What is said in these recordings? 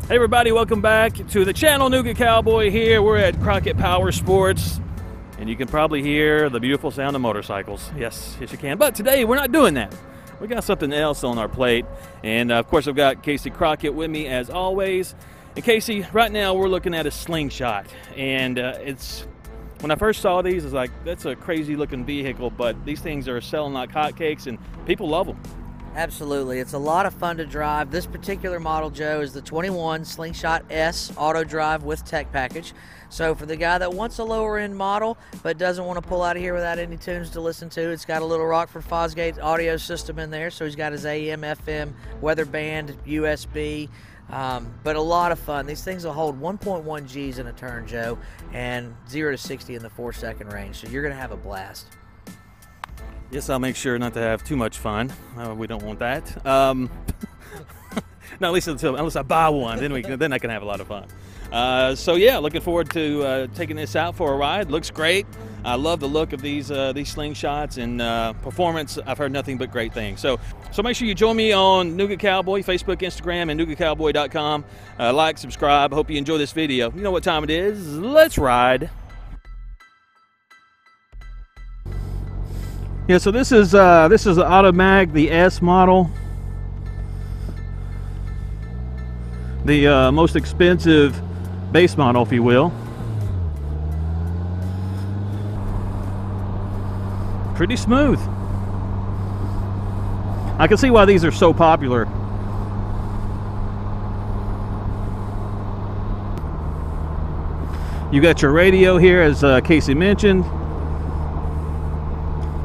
Hey everybody, welcome back to the channel. Nooga Cowboy here. We're at Crockett Power Sports, and you can probably hear the beautiful sound of motorcycles. Yes, yes you can. But today we're not doing that. We got something else on our plate, and of course I've got Casey Crockett with me as always. And Casey, right now we're looking at a Slingshot, and it's when I first saw these, it's like, that's a crazy looking vehicle, but these things are selling like hotcakes, and people love them. Absolutely. It's a lot of fun to drive. This particular model, Joe, is the 21 Slingshot S auto drive with tech package. So for the guy that wants a lower end model but doesn't want to pull out of here without any tunes to listen to, it's got a little Rockford Fosgate audio system in there. So he's got his AM, FM, weather band, USB, but a lot of fun. These things will hold 1.1 G's in a turn, Joe, and 0 to 60 in the 4-second range. So you're going to have a blast. Yes, I'll make sure not to have too much fun. We don't want that. No, at least unless I buy one, then I can have a lot of fun. So yeah, looking forward to taking this out for a ride. Looks great. I love the look of these Slingshots, and performance, I've heard nothing but great things. So make sure you join me on Nooga Cowboy, Facebook, Instagram, and NoogaCowboy.com. Like, subscribe. Hope you enjoy this video. You know what time it is. Let's ride. Yeah, so this is the Automag, the S model, the most expensive base model, if you will. Pretty smooth. I can see why these are so popular. You got your radio here, as Casey mentioned.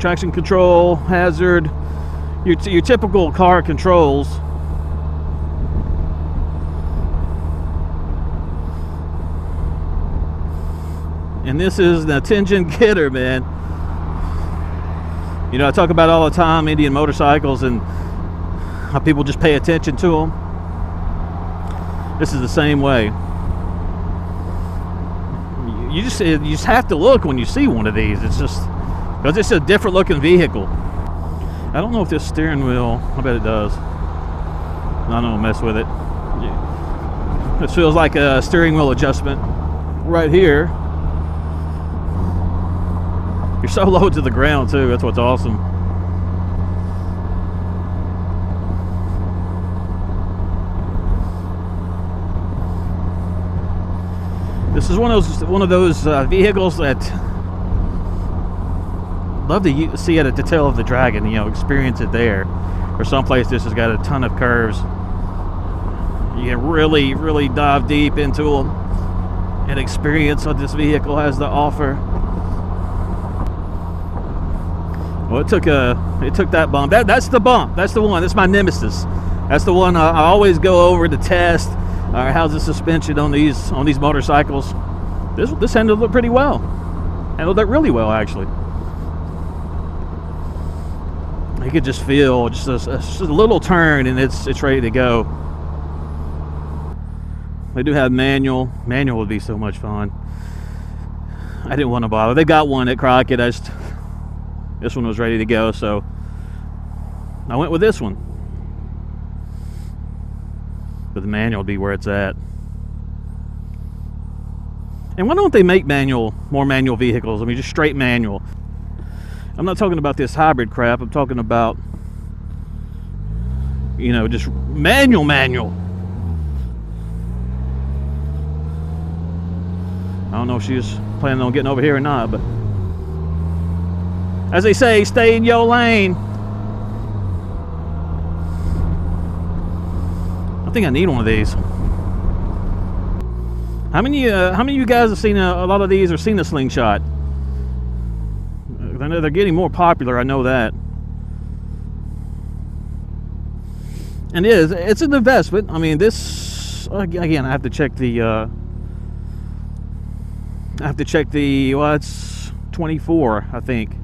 Traction control, hazard, your typical car controls. And this is the attention getter, man. You know, I talk about all the time Indian motorcycles and how people just pay attention to them. This is the same way. You just have to look when you see one of these. It's just because it's a different looking vehicle. I don't know if this steering wheel, I bet it does. I don't mess with it. This feels like a steering wheel adjustment right here. You're so low to the ground too, that's what's awesome. This is one of those vehicles that love to see at a Tail of the Dragon, you know, experience it there. Or someplace this has got a ton of curves. You can really dive deep into them and experience what this vehicle has to offer. Well, it took that bump. That's the bump. That's the one. That's my nemesis. That's the one I always go over to test. How's the suspension on these motorcycles? This handled it pretty well. Handled it really well, actually. You could just feel just a little turn and it's ready to go. They do have manual. Manual would be so much fun. I didn't want to bother. They got one at Crockett. This one was ready to go, so I went with this one. But the manual would be where it's at. And why don't they make more manual vehicles? I mean, just straight manual. I'm not talking about this hybrid crap. I'm talking about, you know, just manual. I don't know if she's planning on getting over here or not, but as they say, stay in your lane. I think I need one of these. How many of you guys have seen a lot of these or seen the Slingshot? I know they're getting more popular, I know that. And it's an investment. I mean, this, again, I have to check the well, it's 24, I think.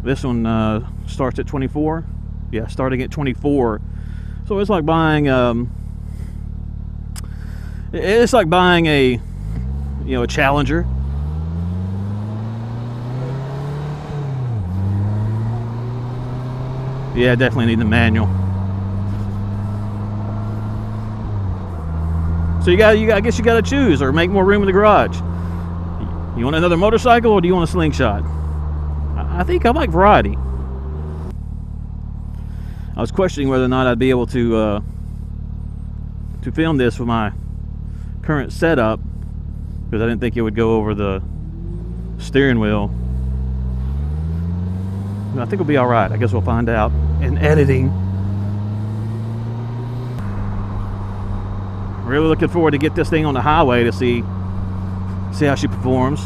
This one starts at 24. Yeah, starting at 24. So it's like buying a, you know, a Challenger. Yeah, definitely need the manual. So I guess you got to choose or make more room in the garage. You want another motorcycle or do you want a Slingshot? I think I like variety. I was questioning whether or not I'd be able to film this with my current setup because I didn't think it would go over the steering wheel. I think it'll be all right. I guess we'll find out in editing. Really looking forward to get this thing on the highway to see how she performs.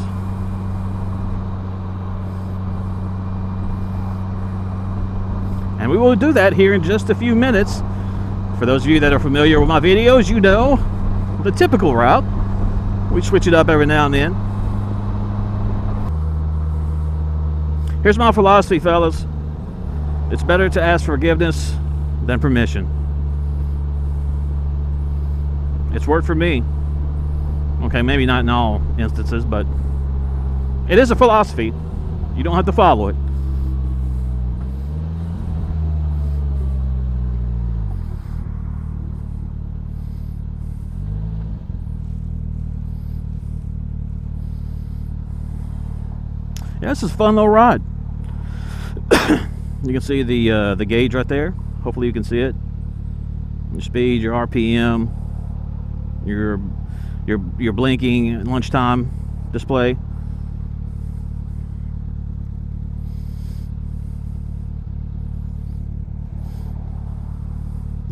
And we will do that here in just a few minutes. For those of you that are familiar with my videos, you know the typical route. We switch it up every now and then. Here's my philosophy, fellas. It's better to ask forgiveness than permission. It's worked for me. Okay, maybe not in all instances, but it is a philosophy. You don't have to follow it. Yeah, this is a fun little ride. You can see the gauge right there. Hopefully you can see it. Your speed, your RPM, your blinking lunchtime display.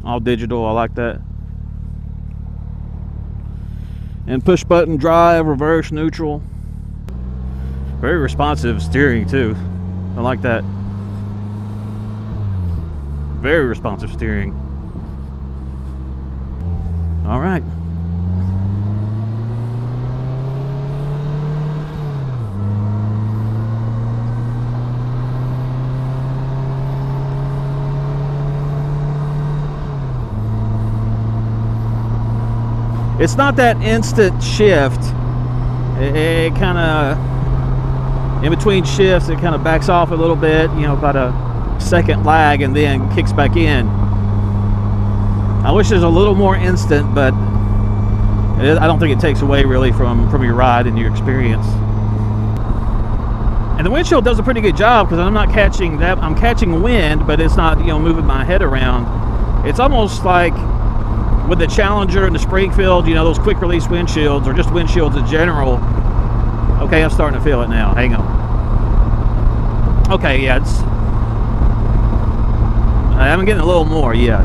All digital, I like that. And push button drive, reverse, neutral. Very responsive steering too. I like that. Very responsive steering. All right. It's not that instant shift. It kind of, in between shifts, it kind of backs off a little bit, you know, about a second lag, and then kicks back in. I wish there's a little more instant, but I don't think it takes away really from your ride and your experience. And the windshield does a pretty good job because I'm not catching that. I'm catching wind, but it's not, you know, moving my head around. It's almost like with the Challenger and the Springfield, you know, those quick release windshields, or just windshields in general. Okay, I'm starting to feel it now. Hang on. Okay, yeah, I'm getting a little more, yeah.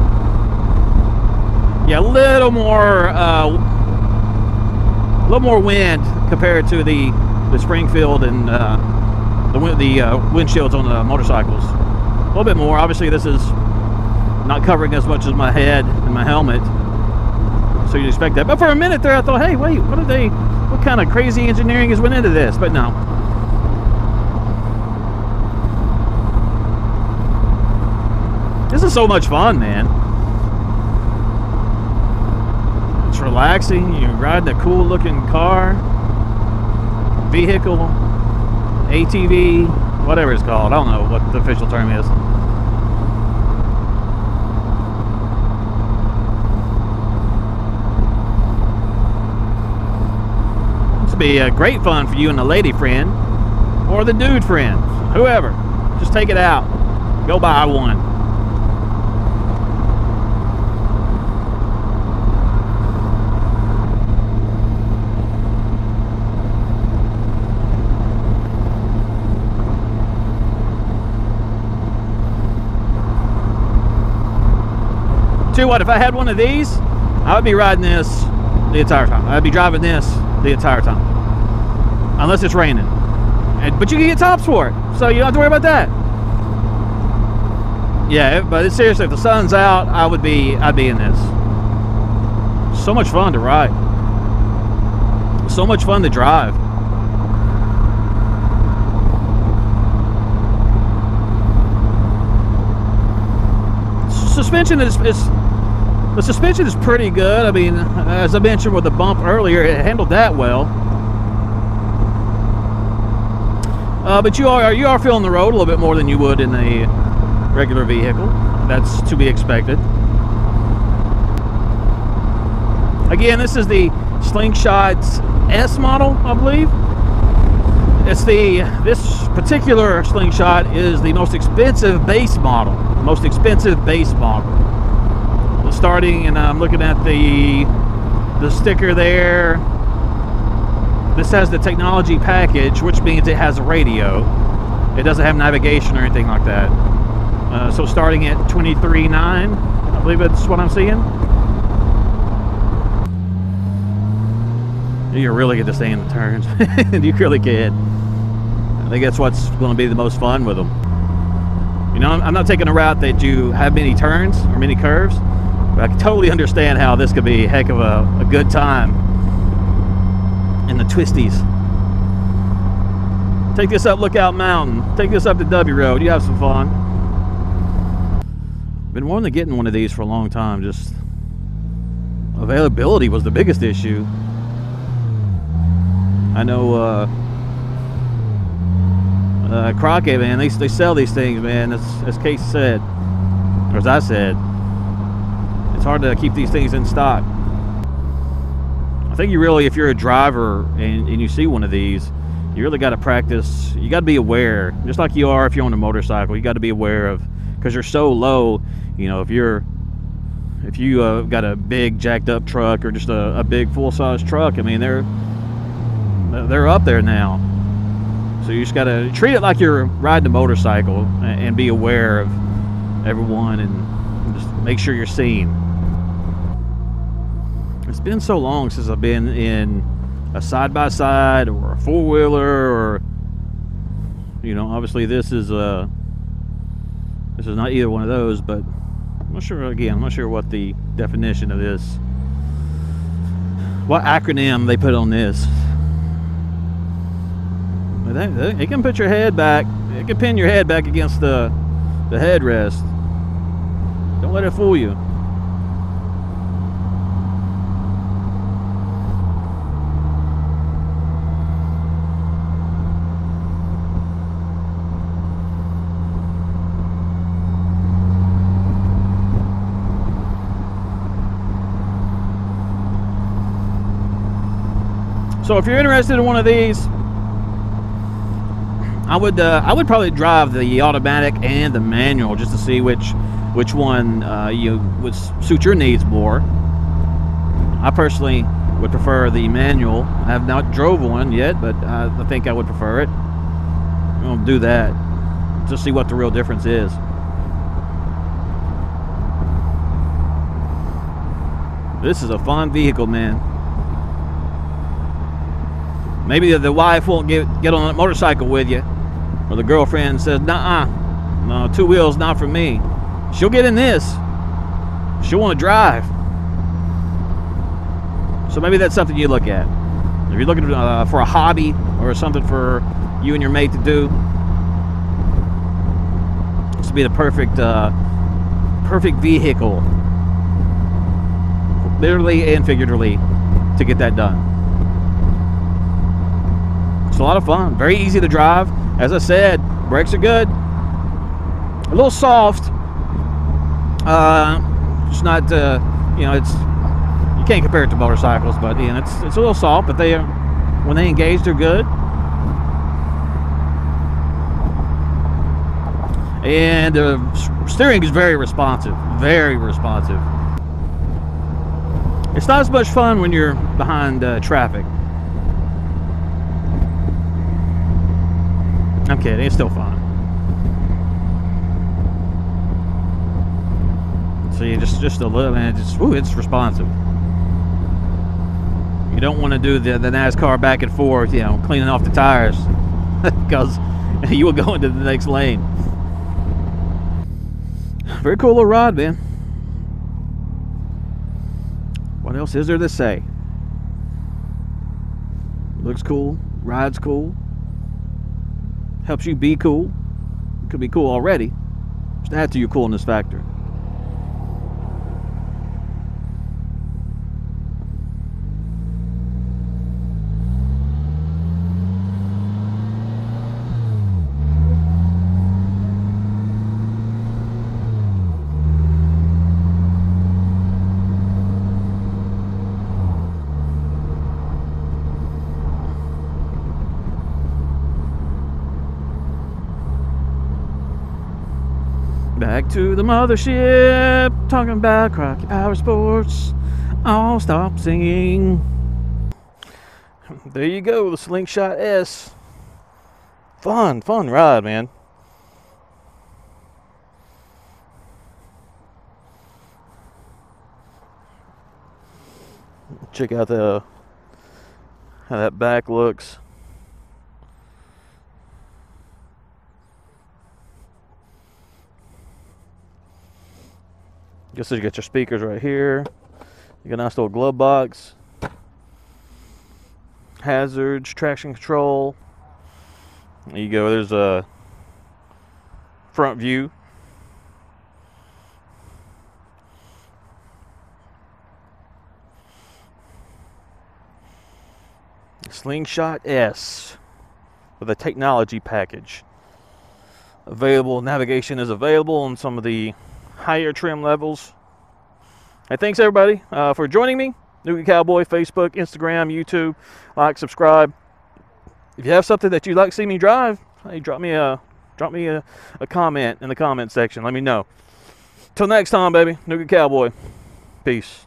Yeah, a little more wind compared to the Springfield and the windshields on the motorcycles. A little bit more. Obviously, this is not covering as much as my head and my helmet, so you'd expect that. But for a minute there, I thought, hey, wait, what kind of crazy engineering has went into this? But no. This is so much fun, man. It's relaxing. You're riding a cool looking car, vehicle, ATV, whatever it's called. I don't know what the official term is. Be a great fun for you and the lady friend or the dude friend, whoever. Just take it out, go buy one. Tell you what, if I had one of these, I would be riding this the entire time. I'd be driving this the entire time, unless it's raining. But you can get tops for it, so you don't have to worry about that. Yeah, but seriously, if the sun's out, I'd be in this. So much fun to ride. So much fun to drive. The suspension is pretty good. I mean, as I mentioned with the bump earlier, it handled that well. But you are feeling the road a little bit more than you would in a regular vehicle. That's to be expected. Again, this is the Slingshot S model, I believe. This particular Slingshot is the most expensive base model. Starting, and I'm looking at the sticker there. This has the technology package, which means it has a radio. It doesn't have navigation or anything like that. So starting at $23,900, I believe that's what I'm seeing. You really get to stay in the turns. You really can. I think that's what's going to be the most fun with them. You know, I'm not taking a route that you have many turns or many curves, but I can totally understand how this could be a heck of a good time in the twisties. Take this up Lookout Mountain. Take this up to W Road. You have some fun. Been wanting to get in one of these for a long time. Just availability was the biggest issue. I know Crockett, man, they sell these things, man. As Case said, or as I said, it's hard to keep these things in stock. I think you really, if you're a driver and you see one of these, you really got to practice. You got to be aware, just like you are if you're on a motorcycle. You got to be aware of, because you're so low. You know, if you got a big jacked up truck or just a big full size truck, I mean they're up there now. So you just got to treat it like you're riding a motorcycle and be aware of everyone and just make sure you're seen. It's been so long since I've been in a side-by-side or a four-wheeler, or, you know, obviously this is not either one of those, but I'm not sure, again, I'm not sure what the definition of this, what acronym they put on this. It can put your head back. It can pin your head back against the headrest. Don't let it fool you. So if you're interested in one of these, I would probably drive the automatic and the manual just to see which one would suit your needs more. I personally would prefer the manual. I have not drove one yet, but I think I would prefer it. I'll do that just see what the real difference is. This is a fun vehicle, man. Maybe the wife won't get on a motorcycle with you, or the girlfriend says, "Nuh-uh, no, two wheels not for me." She'll get in this. She'll want to drive. So maybe that's something you look at. If you're looking for a hobby or something for you and your mate to do, this would be the perfect vehicle, literally and figuratively, to get that done. It's a lot of fun. Very easy to drive. As I said, brakes are good. A little soft. It's not, you know, it's, you can't compare it to motorcycles, but you know, it's a little soft. But they, when they engage, they're good. And the steering is very responsive. Very responsive. It's not as much fun when you're behind traffic. I'm kidding, it's still fun. So you just a little, man, it's responsive. You don't want to do the NASCAR back and forth, you know, cleaning off the tires, because you will go into the next lane. Very cool little rod, man. What else is there to say? Looks cool, rides cool. Helps you be cool. Could be cool already. Just add to your coolness factor. Back to the mothership, talking about Crocky Power Sports. I'll stop singing. There you go, the Slingshot S. Fun ride, man. Check out how that back looks. Guess you got your speakers right here. You got a nice little glove box. Hazards, traction control. There you go. There's a front view. Slingshot S with a technology package. Available navigation is available on some of the higher trim levels. Hey, thanks everybody for joining me. Nooga Cowboy, Facebook, Instagram, YouTube. Like, subscribe. If you have something that you'd like to see me drive, hey, drop me a comment in the comment section. Let me know. Till next time, baby. Nooga Cowboy. Peace.